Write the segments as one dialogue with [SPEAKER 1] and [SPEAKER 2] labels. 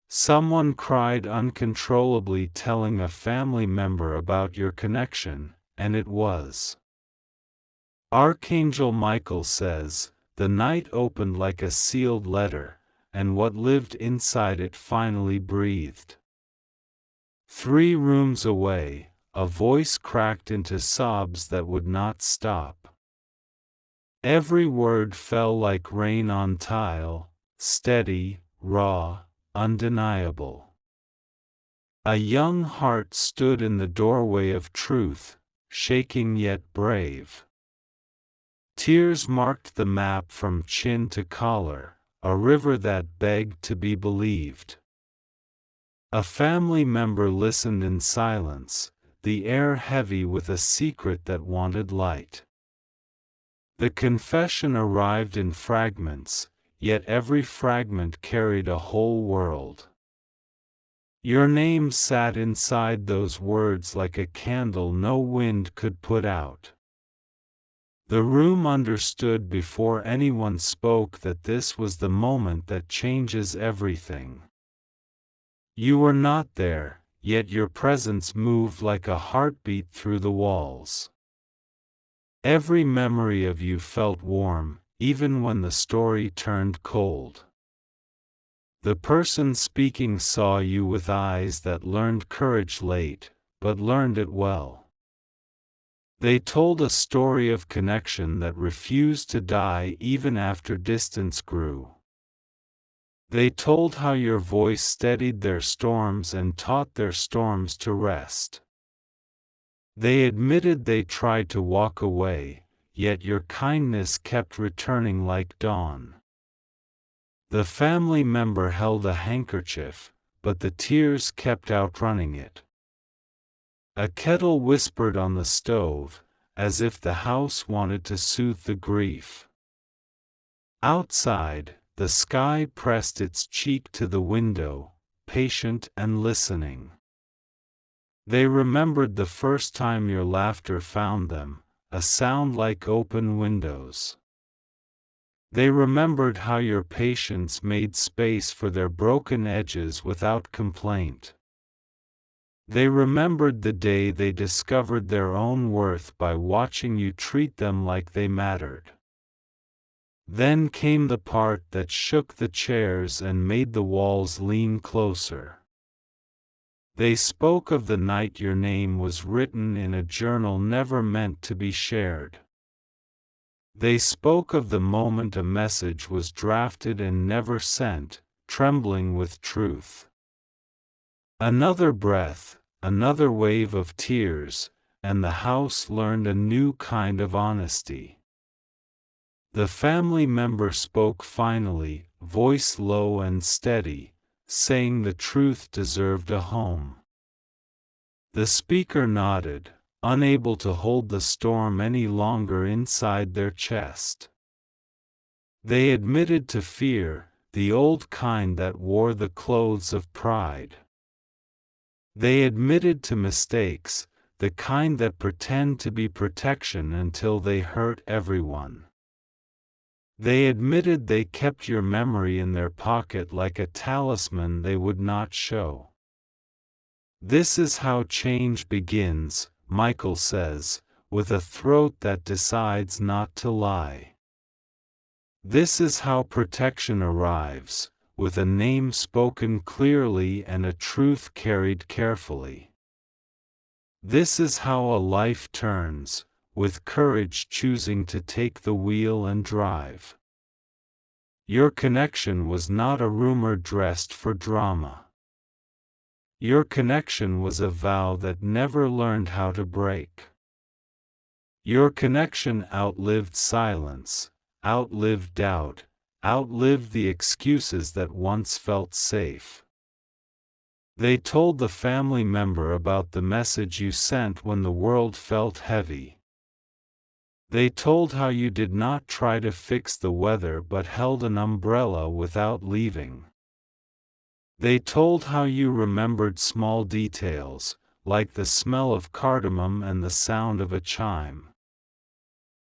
[SPEAKER 1] Someone cried uncontrollably, telling a family member about your connection, and it was. Archangel Michael says, the night opened like a sealed letter, and what lived inside it finally breathed. 3 rooms away, a voice cracked into sobs that would not stop. Every word fell like rain on tile, steady, raw, undeniable. A young heart stood in the doorway of truth, shaking yet brave. Tears marked the map from chin to collar, a river that begged to be believed. A family member listened in silence, the air heavy with a secret that wanted light. The confession arrived in fragments, yet every fragment carried a whole world. Your name sat inside those words like a candle no wind could put out. The room understood before anyone spoke that this was the moment that changes everything. You were not there, yet your presence moved like a heartbeat through the walls. Every memory of you felt warm, even when the story turned cold. The person speaking saw you with eyes that learned courage late, but learned it well. They told a story of connection that refused to die even after distance grew. They told how your voice steadied their storms and taught their storms to rest. They admitted they tried to walk away, yet your kindness kept returning like dawn. The family member held a handkerchief, but the tears kept outrunning it. A kettle whispered on the stove, as if the house wanted to soothe the grief. Outside, the sky pressed its cheek to the window, patient and listening. They remembered the first time your laughter found them, a sound like open windows. They remembered how your patience made space for their broken edges without complaint. They remembered the day they discovered their own worth by watching you treat them like they mattered. Then came the part that shook the chairs and made the walls lean closer. They spoke of the night your name was written in a journal never meant to be shared. They spoke of the moment a message was drafted and never sent, trembling with truth. Another breath, another wave of tears, and the house learned a new kind of honesty. The family member spoke finally, voice low and steady, saying the truth deserved a home. The speaker nodded, unable to hold the storm any longer inside their chest. They admitted to fear, the old kind that wore the clothes of pride. They admitted to mistakes, the kind that pretend to be protection until they hurt everyone. They admitted they kept your memory in their pocket like a talisman they would not show. This is how change begins, Michael says, with a throat that decides not to lie. This is how protection arrives, with a name spoken clearly and a truth carried carefully. This is how a life turns, with courage choosing to take the wheel and drive. Your connection was not a rumor dressed for drama. Your connection was a vow that never learned how to break. Your connection outlived silence, outlived doubt, outlived the excuses that once felt safe. They told the family member about the message you sent when the world felt heavy. They told how you did not try to fix the weather but held an umbrella without leaving. They told how you remembered small details, like the smell of cardamom and the sound of a chime.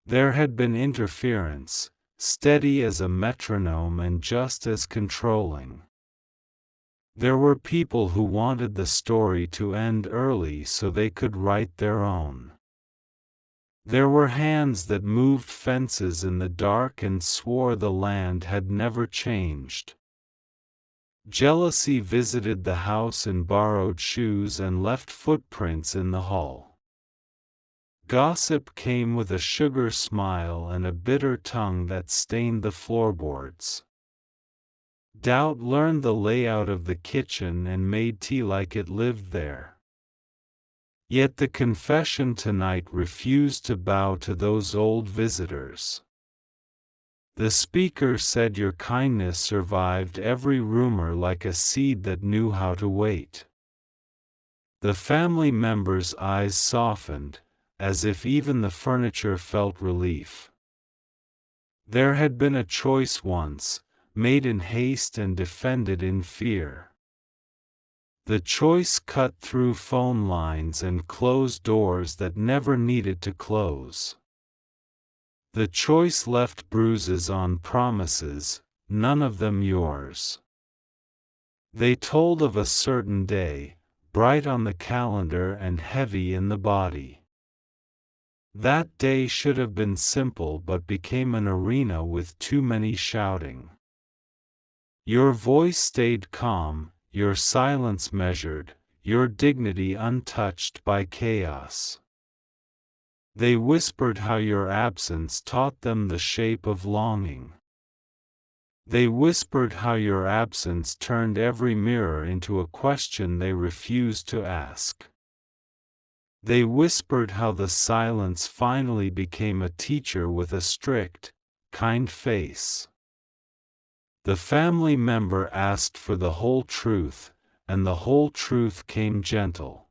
[SPEAKER 1] There had been interference, steady as a metronome and just as controlling. There were people who wanted the story to end early so they could write their own. There were hands that moved fences in the dark and swore the land had never changed. Jealousy visited the house in borrowed shoes and left footprints in the hall. Gossip came with a sugar smile and a bitter tongue that stained the floorboards. Doubt learned the layout of the kitchen and made tea like it lived there. Yet the confession tonight refused to bow to those old visitors. The speaker said your kindness survived every rumor like a seed that knew how to wait. The family members' eyes softened, as if even the furniture felt relief. There had been a choice once, made in haste and defended in fear. The choice cut through phone lines and closed doors that never needed to close. The choice left bruises on promises, none of them yours. They told of a certain day, bright on the calendar and heavy in the body. That day should have been simple but became an arena with too many shouting. Your voice stayed calm, your silence measured, your dignity untouched by chaos. They whispered how your absence taught them the shape of longing. They whispered how your absence turned every mirror into a question they refused to ask. They whispered how the silence finally became a teacher with a strict, kind face. The family member asked for the whole truth, and the whole truth came gentle.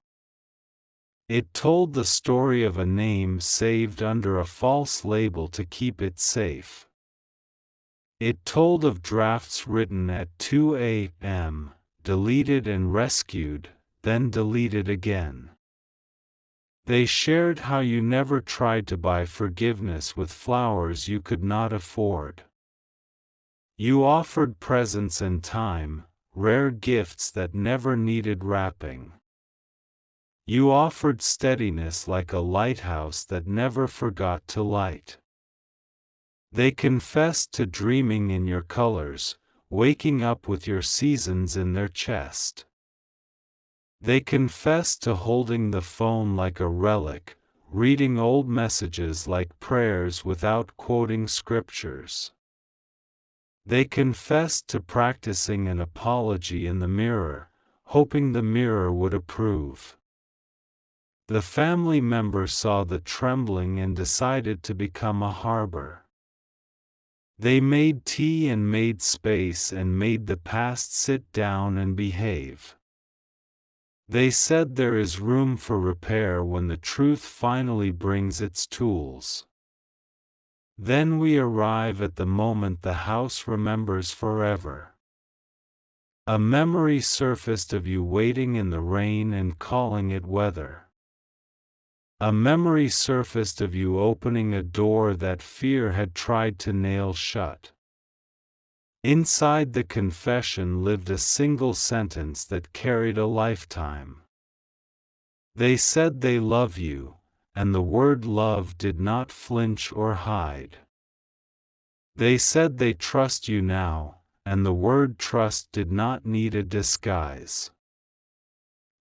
[SPEAKER 1] It told the story of a name saved under a false label to keep it safe. It told of drafts written at 2 a.m., deleted and rescued, then deleted again. They shared how you never tried to buy forgiveness with flowers you could not afford. You offered presence and time, rare gifts that never needed wrapping. You offered steadiness like a lighthouse that never forgot to light. They confessed to dreaming in your colors, waking up with your seasons in their chest. They confessed to holding the phone like a relic, reading old messages like prayers without quoting scriptures. They confessed to practicing an apology in the mirror, hoping the mirror would approve. The family member saw the trembling and decided to become a harbor. They made tea and made space and made the past sit down and behave. They said there is room for repair when the truth finally brings its tools. Then we arrive at the moment the house remembers forever. A memory surfaced of you waiting in the rain and calling it weather. A memory surfaced of you opening a door that fear had tried to nail shut. Inside the confession lived a single sentence that carried a lifetime. They said they love you, and the word love did not flinch or hide. They said they trust you now, and the word trust did not need a disguise.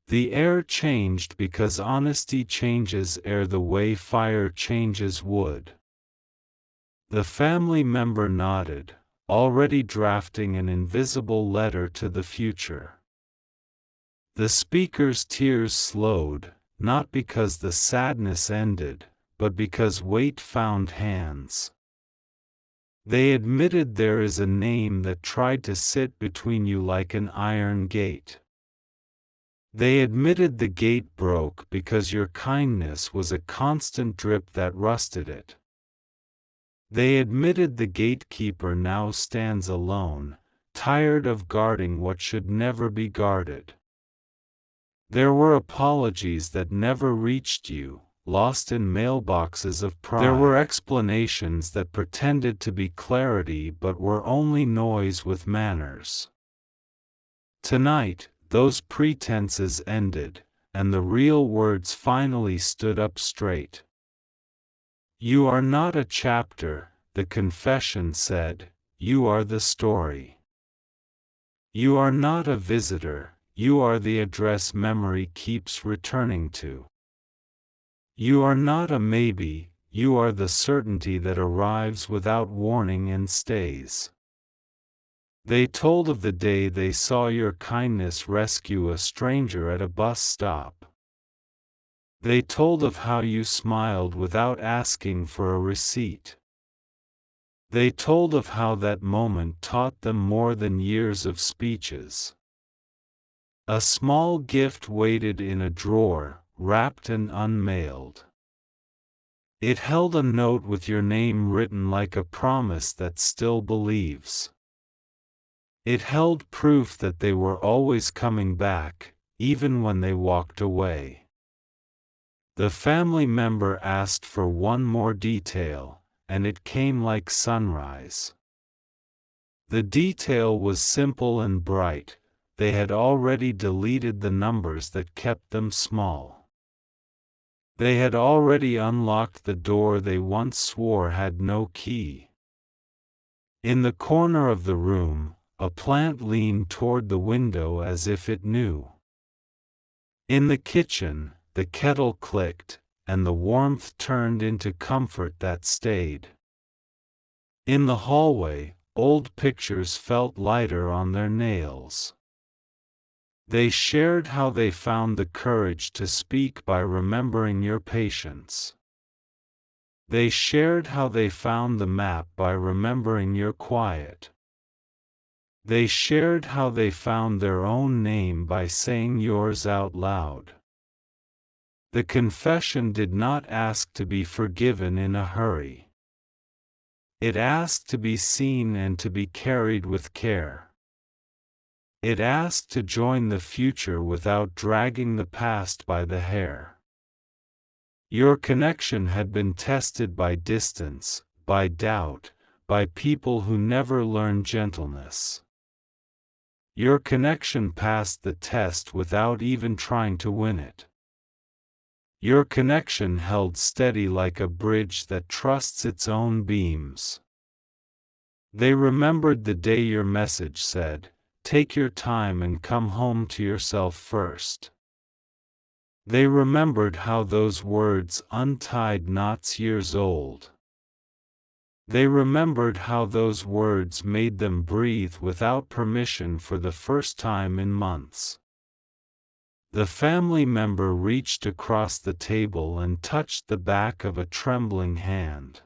[SPEAKER 1] The air changed because honesty changes air the way fire changes wood. The family member nodded, already drafting an invisible letter to the future. The speaker's tears slowed, not because the sadness ended, but because weight found hands. They admitted there is a name that tried to sit between you like an iron gate. They admitted the gate broke because your kindness was a constant drip that rusted it. They admitted the gatekeeper now stands alone, tired of guarding what should never be guarded. There were apologies that never reached you, lost in mailboxes of pride. There were explanations that pretended to be clarity but were only noise with manners. Tonight, those pretenses ended, and the real words finally stood up straight. You are not a chapter, the confession said, you are the story. You are not a visitor, you are the address memory keeps returning to. You are not a maybe, you are the certainty that arrives without warning and stays. They told of the day they saw your kindness rescue a stranger at a bus stop. They told of how you smiled without asking for a receipt. They told of how that moment taught them more than years of speeches. A small gift waited in a drawer, wrapped and unmailed. It held a note with your name written like a promise that still believes. It held proof that they were always coming back, even when they walked away. The family member asked for one more detail, and it came like sunrise. The detail was simple and bright. They had already deleted the numbers that kept them small. They had already unlocked the door they once swore had no key. In the corner of the room, a plant leaned toward the window as if it knew. In the kitchen, the kettle clicked, and the warmth turned into comfort that stayed. In the hallway, old pictures felt lighter on their nails. They shared how they found the courage to speak by remembering your patience. They shared how they found the map by remembering your quiet. They shared how they found their own name by saying yours out loud. The confession did not ask to be forgiven in a hurry. It asked to be seen and to be carried with care. It asked to join the future without dragging the past by the hair. Your connection had been tested by distance, by doubt, by people who never learned gentleness. Your connection passed the test without even trying to win it. Your connection held steady like a bridge that trusts its own beams. They remembered the day your message said, "Take your time and come home to yourself first." They remembered how those words untied knots years old. They remembered how those words made them breathe without permission for the first time in months. The family member reached across the table and touched the back of a trembling hand.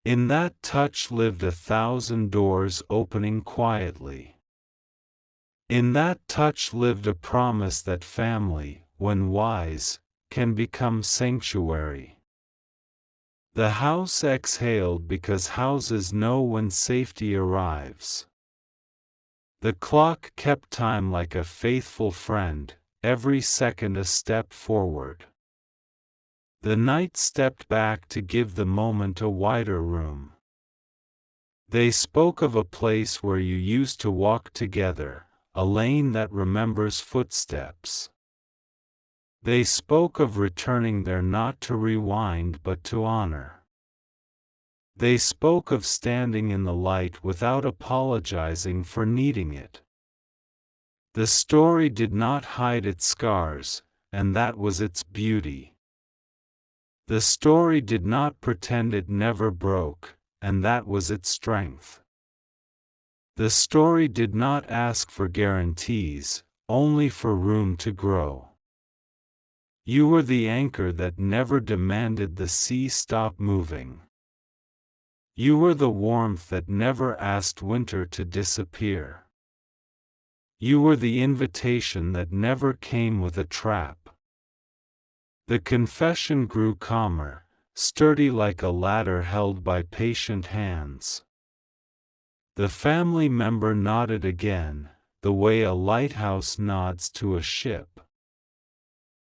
[SPEAKER 1] In that touch lived 1,000 doors opening quietly. In that touch lived a promise that family, when wise, can become sanctuary. The house exhaled because houses know when safety arrives. The clock kept time like a faithful friend, every second a step forward. The night stepped back to give the moment a wider room. They spoke of a place where you used to walk together, a lane that remembers footsteps. They spoke of returning there not to rewind but to honor. They spoke of standing in the light without apologizing for needing it. The story did not hide its scars, and that was its beauty. The story did not pretend it never broke, and that was its strength. The story did not ask for guarantees, only for room to grow. You were the anchor that never demanded the sea stop moving. You were the warmth that never asked winter to disappear. You were the invitation that never came with a trap. The confession grew calmer, sturdy like a ladder held by patient hands. The family member nodded again, the way a lighthouse nods to a ship.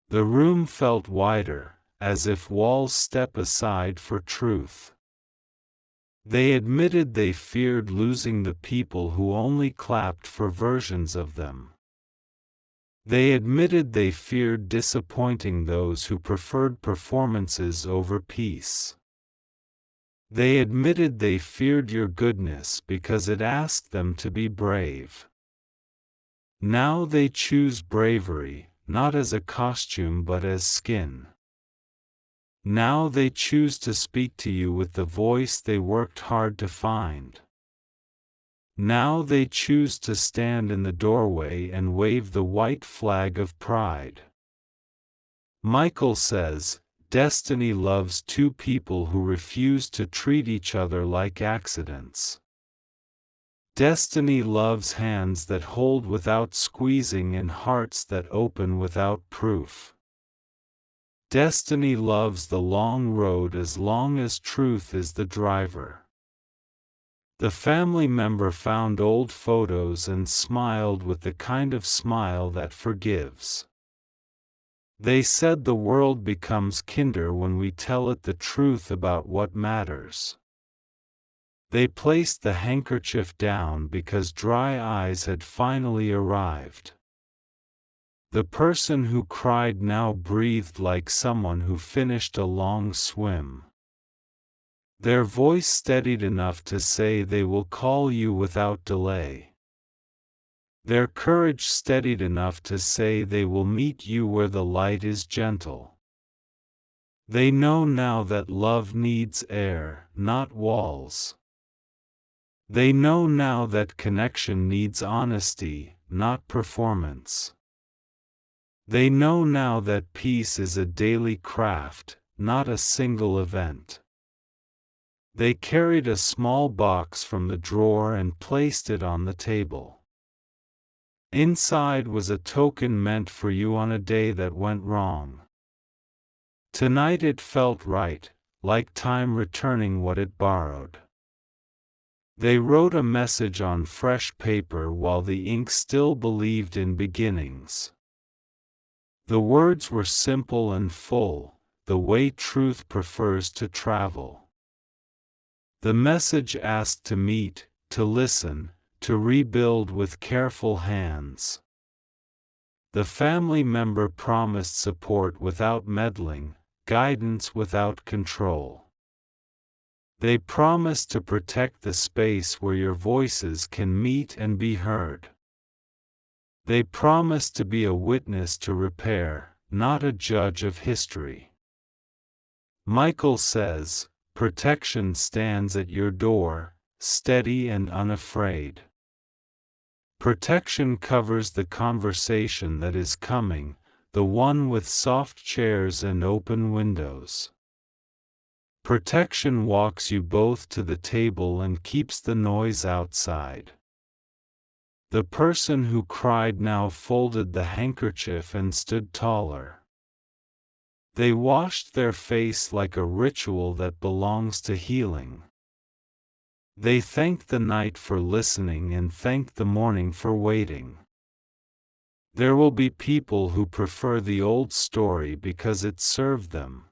[SPEAKER 1] The room felt wider, as if walls step aside for truth. They admitted they feared losing the people who only clapped for versions of them. They admitted they feared disappointing those who preferred performances over peace. They admitted they feared your goodness because it asked them to be brave. Now they choose bravery, not as a costume but as skin. Now they choose to speak to you with the voice they worked hard to find. Now they choose to stand in the doorway and wave the white flag of pride. Michael says, destiny loves two people who refuse to treat each other like accidents. Destiny loves hands that hold without squeezing and hearts that open without proof. Destiny loves the long road as long as truth is the driver. The family member found old photos and smiled with the kind of smile that forgives. They said the world becomes kinder when we tell it the truth about what matters. They placed the handkerchief down because dry eyes had finally arrived. The person who cried now breathed like someone who finished a long swim. Their voice steadied enough to say they will call you without delay. Their courage steadied enough to say they will meet you where the light is gentle. They know now that love needs air, not walls. They know now that connection needs honesty, not performance. They know now that peace is a daily craft, not a single event. They carried a small box from the drawer and placed it on the table. Inside was a token meant for you on a day that went wrong. Tonight it felt right, like time returning what it borrowed. They wrote a message on fresh paper while the ink still believed in beginnings. The words were simple and full, the way truth prefers to travel. The message asked to meet, to listen, to rebuild with careful hands. The family member promised support without meddling, guidance without control. They promised to protect the space where your voices can meet and be heard. They promised to be a witness to repair, not a judge of history. Michael says, protection stands at your door, steady and unafraid. Protection covers the conversation that is coming, the one with soft chairs and open windows. Protection walks you both to the table and keeps the noise outside. The person who cried now folded the handkerchief and stood taller. They washed their face like a ritual that belongs to healing. They thanked the night for listening and thanked the morning for waiting. There will be people who prefer the old story because it served them.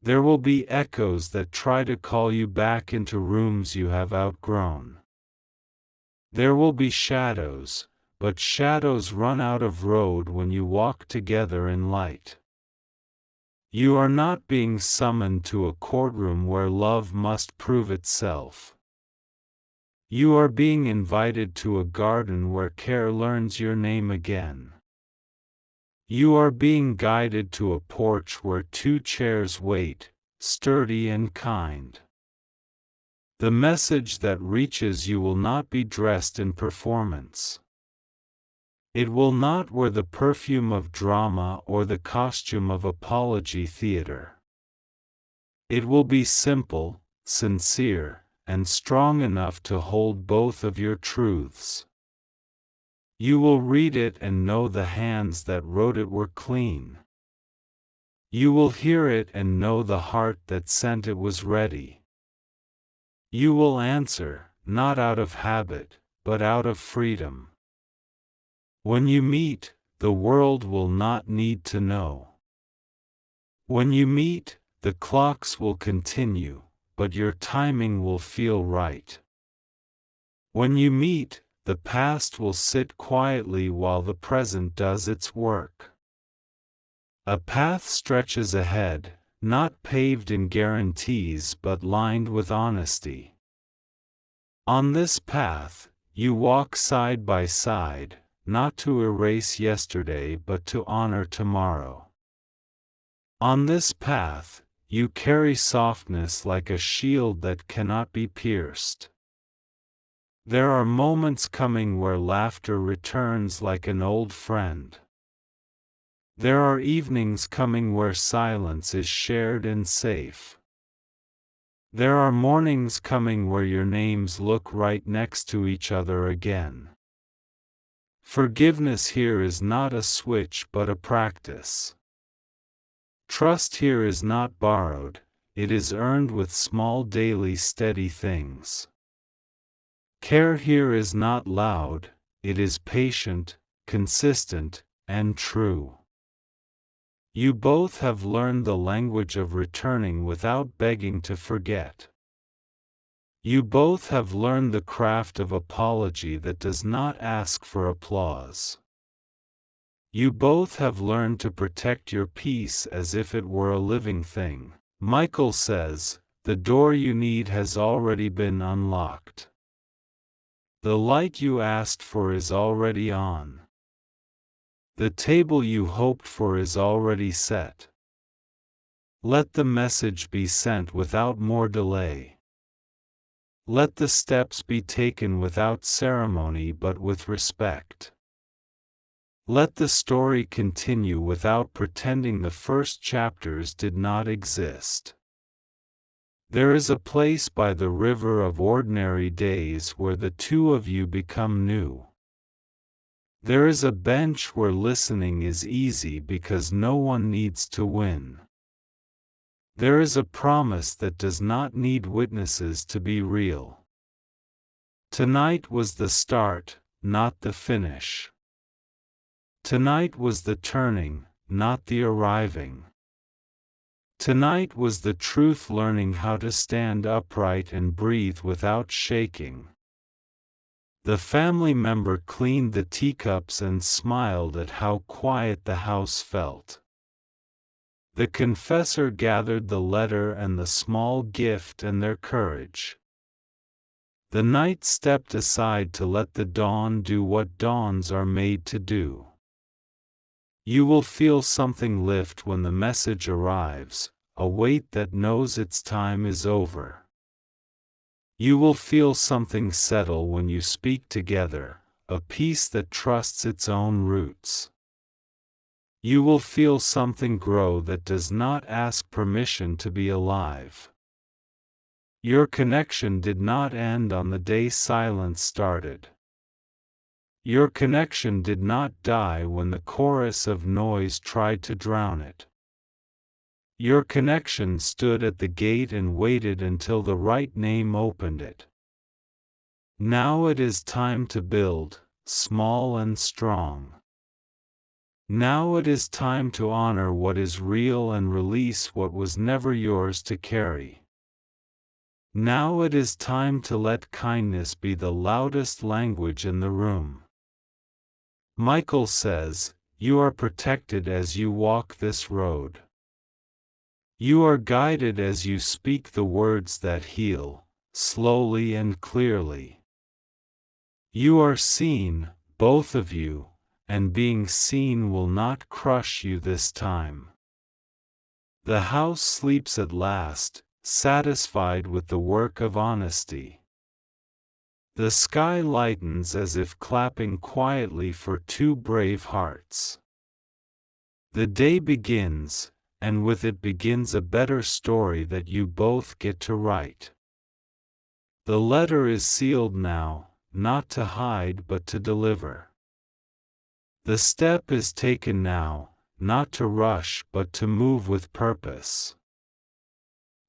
[SPEAKER 1] There will be echoes that try to call you back into rooms you have outgrown. There will be shadows, but shadows run out of road when you walk together in light. You are not being summoned to a courtroom where love must prove itself. You are being invited to a garden where care learns your name again. You are being guided to a porch where two chairs wait, sturdy and kind. The message that reaches you will not be dressed in performance. It will not wear the perfume of drama or the costume of apology theater. It will be simple, sincere, and strong enough to hold both of your truths. You will read it and know the hands that wrote it were clean. You will hear it and know the heart that sent it was ready. You will answer, not out of habit, but out of freedom. When you meet, the world will not need to know. When you meet, the clocks will continue, but your timing will feel right. When you meet, the past will sit quietly while the present does its work. A path stretches ahead, not paved in guarantees but lined with honesty. On this path, you walk side by side, not to erase yesterday but to honor tomorrow. On this path, you carry softness like a shield that cannot be pierced. There are moments coming where laughter returns like an old friend. There are evenings coming where silence is shared and safe. There are mornings coming where your names look right next to each other again. Forgiveness here is not a switch but a practice. Trust here is not borrowed, it is earned with small daily steady things. Care here is not loud, it is patient, consistent, and true. You both have learned the language of returning without begging to forget. You both have learned the craft of apology that does not ask for applause. You both have learned to protect your peace as if it were a living thing. Michael says, the door you need has already been unlocked. The light you asked for is already on. The table you hoped for is already set. Let the message be sent without more delay. Let the steps be taken without ceremony but with respect. Let the story continue without pretending the first chapters did not exist. There is a place by the river of ordinary days where the two of you become new. There is a bench where listening is easy because no one needs to win. There is a promise that does not need witnesses to be real. Tonight was the start, not the finish. Tonight was the turning, not the arriving. Tonight was the truth learning how to stand upright and breathe without shaking. The family member cleaned the teacups and smiled at how quiet the house felt. The confessor gathered the letter and the small gift and their courage. The night stepped aside to let the dawn do what dawns are made to do. You will feel something lift when the message arrives, a weight that knows its time is over. You will feel something settle when you speak together, a peace that trusts its own roots. You will feel something grow that does not ask permission to be alive. Your connection did not end on the day silence started. Your connection did not die when the chorus of noise tried to drown it. Your connection stood at the gate and waited until the right name opened it. Now it is time to build, small and strong. Now it is time to honor what is real and release what was never yours to carry. Now it is time to let kindness be the loudest language in the room. Michael says, you are protected as you walk this road. You are guided as you speak the words that heal, slowly and clearly. You are seen, both of you, and being seen will not crush you this time. The house sleeps at last, satisfied with the work of honesty. The sky lightens as if clapping quietly for two brave hearts. The day begins, and with it begins a better story that you both get to write. The letter is sealed now, not to hide but to deliver. The step is taken now, not to rush but to move with purpose.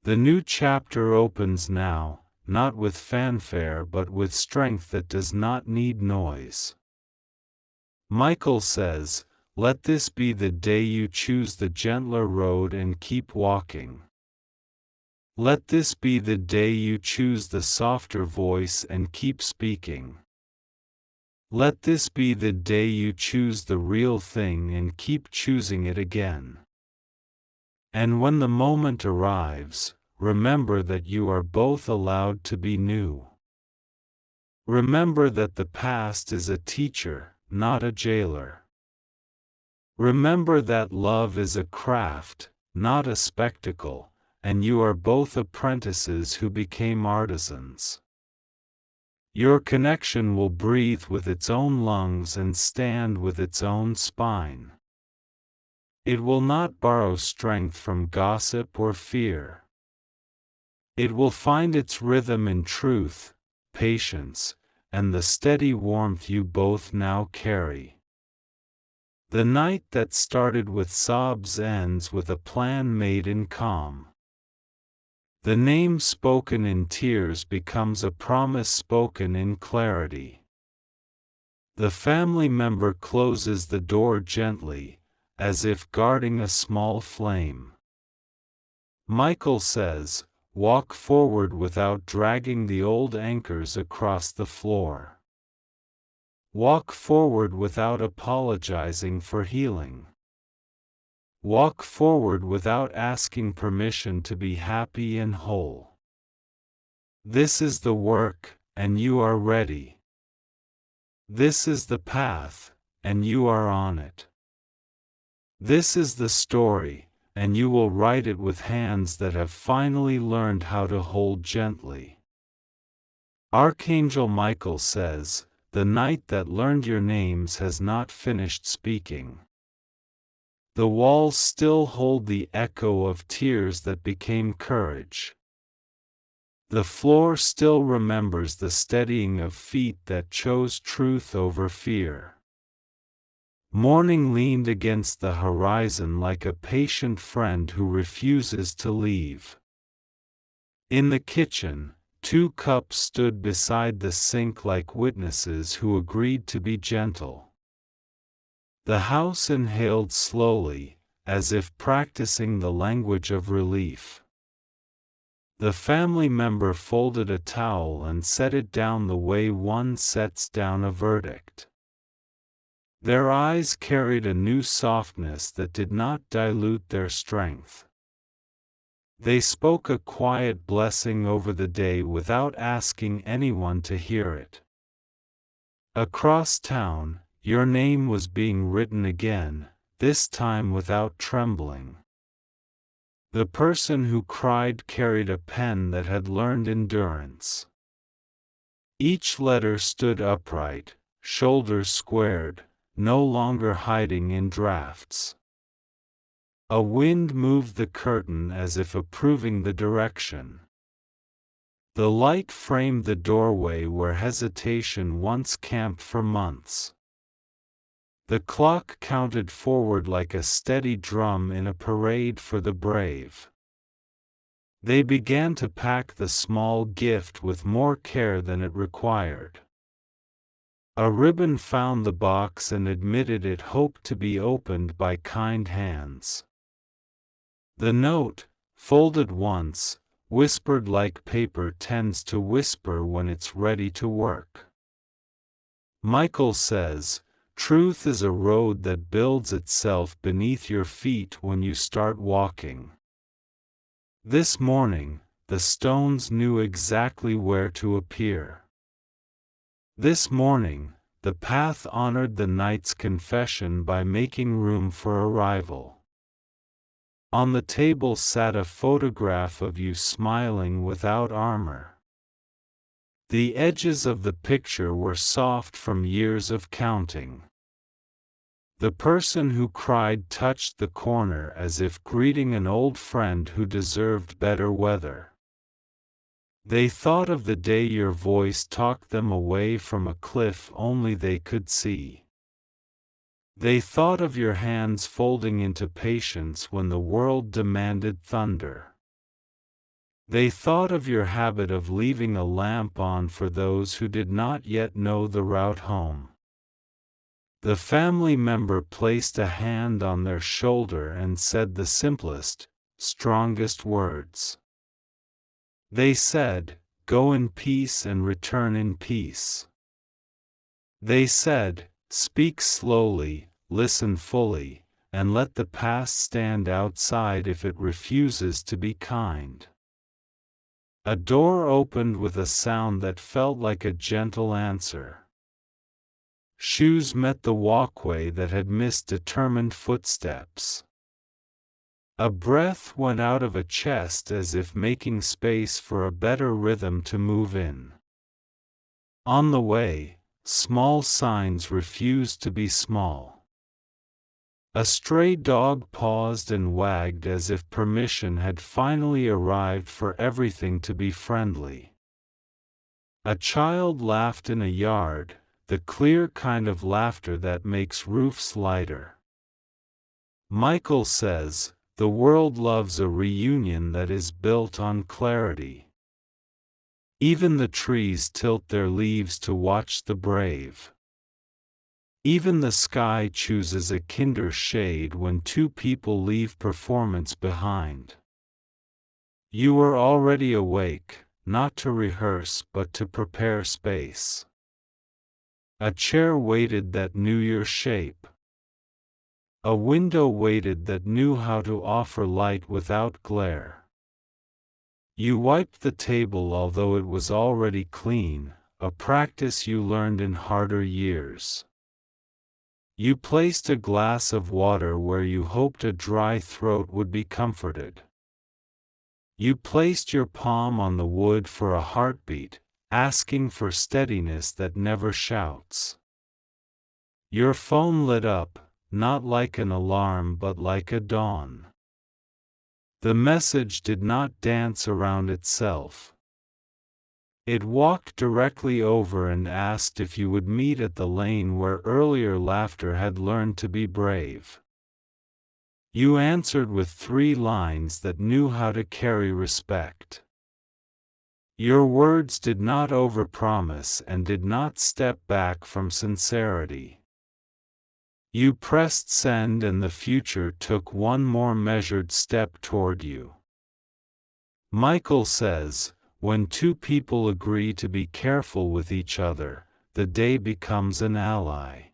[SPEAKER 1] The new chapter opens now, not with fanfare but with strength that does not need noise. Michael says, let this be the day you choose the gentler road and keep walking. Let this be the day you choose the softer voice and keep speaking. Let this be the day you choose the real thing and keep choosing it again. And when the moment arrives, remember that you are both allowed to be new. Remember that the past is a teacher, not a jailer. Remember that love is a craft, not a spectacle, and you are both apprentices who became artisans. Your connection will breathe with its own lungs and stand with its own spine. It will not borrow strength from gossip or fear. It will find its rhythm in truth, patience, and the steady warmth you both now carry. The night that started with sobs ends with a plan made in calm. The name spoken in tears becomes a promise spoken in clarity. The family member closes the door gently, as if guarding a small flame. Michael says, "Walk forward without dragging the old anchors across the floor. Walk forward without apologizing for healing. Walk forward without asking permission to be happy and whole. This is the work, and you are ready. This is the path, and you are on it. This is the story, and you will write it with hands that have finally learned how to hold gently." Archangel Michael says, "The night that learned your names has not finished speaking. The walls still hold the echo of tears that became courage. The floor still remembers the steadying of feet that chose truth over fear." Morning leaned against the horizon like a patient friend who refuses to leave. In the kitchen, 2 cups stood beside the sink like witnesses who agreed to be gentle. The house inhaled slowly, as if practicing the language of relief. The family member folded a towel and set it down the way one sets down a verdict. Their eyes carried a new softness that did not dilute their strength. They spoke a quiet blessing over the day without asking anyone to hear it. Across town, your name was being written again, this time without trembling. The person who cried carried a pen that had learned endurance. Each letter stood upright, shoulders squared, no longer hiding in drafts. A wind moved the curtain as if approving the direction. The light framed the doorway where hesitation once camped for months. The clock counted forward like a steady drum in a parade for the brave. They began to pack the small gift with more care than it required. A ribbon found the box and admitted it hoped to be opened by kind hands. The note, folded once, whispered like paper tends to whisper when it's ready to work. Michael says, "Truth is a road that builds itself beneath your feet when you start walking." This morning, the stones knew exactly where to appear. This morning, the path honored the night's confession by making room for arrival. On the table sat a photograph of you smiling without armor. The edges of the picture were soft from years of counting. The person who cried touched the corner as if greeting an old friend who deserved better weather. They thought of the day your voice talked them away from a cliff only they could see. They thought of your hands folding into patience when the world demanded thunder. They thought of your habit of leaving a lamp on for those who did not yet know the route home. The family member placed a hand on their shoulder and said the simplest, strongest words. They said, "Go in peace and return in peace." They said, "Speak slowly, listen fully, and let the past stand outside if it refuses to be kind." A door opened with a sound that felt like a gentle answer. Shoes met the walkway that had missed determined footsteps. A breath went out of a chest as if making space for a better rhythm to move in. On the way, small signs refused to be small. A stray dog paused and wagged as if permission had finally arrived for everything to be friendly. A child laughed in a yard, the clear kind of laughter that makes roofs lighter. Michael says, "The world loves a reunion that is built on clarity." Even the trees tilt their leaves to watch the brave. Even the sky chooses a kinder shade when two people leave performance behind. You were already awake, not to rehearse but to prepare space. A chair waited that knew your shape. A window waited that knew how to offer light without glare. You wiped the table although it was already clean, a practice you learned in harder years. You placed a glass of water where you hoped a dry throat would be comforted. You placed your palm on the wood for a heartbeat, asking for steadiness that never shouts. Your phone lit up, not like an alarm but like a dawn. The message did not dance around itself. It walked directly over and asked if you would meet at the lane where earlier laughter had learned to be brave. You answered with 3 lines that knew how to carry respect. Your words did not overpromise and did not step back from sincerity. You pressed send and the future took one more measured step toward you. Michael says, when two people agree to be careful with each other, the day becomes an ally.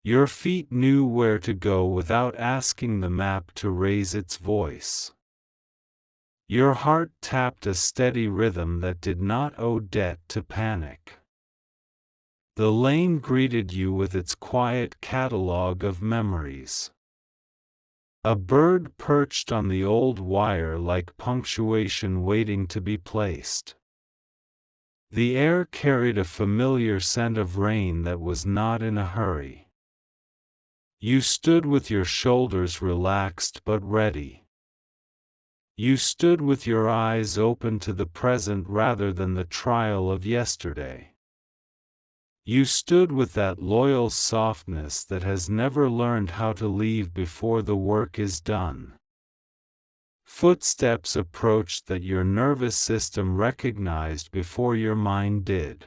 [SPEAKER 1] Your feet knew where to go without asking the map to raise its voice. Your heart tapped a steady rhythm that did not owe debt to panic. The lane greeted you with its quiet catalogue of memories. A bird perched on the old wire like punctuation waiting to be placed. The air carried a familiar scent of rain that was not in a hurry. You stood with your shoulders relaxed but ready. You stood with your eyes open to the present rather than the trial of yesterday. You stood with that loyal softness that has never learned how to leave before the work is done. Footsteps approached that your nervous system recognized before your mind did.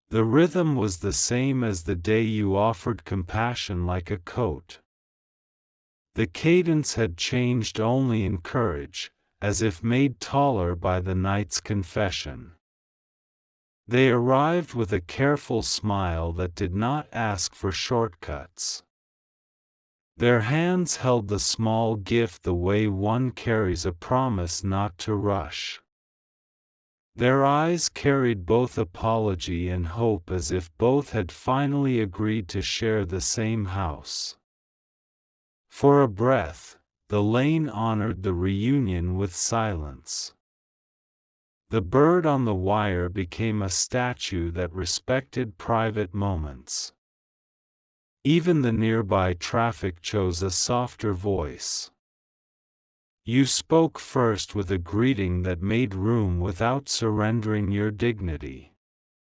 [SPEAKER 1] The rhythm was the same as the day you offered compassion like a coat. The cadence had changed only in courage, as if made taller by the night's confession. They arrived with a careful smile that did not ask for shortcuts. Their hands held the small gift the way one carries a promise not to rush. Their eyes carried both apology and hope as if both had finally agreed to share the same house. For a breath, the lane honored the reunion with silence. The bird on the wire became a statue that respected private moments. Even the nearby traffic chose a softer voice. You spoke first with a greeting that made room without surrendering your dignity.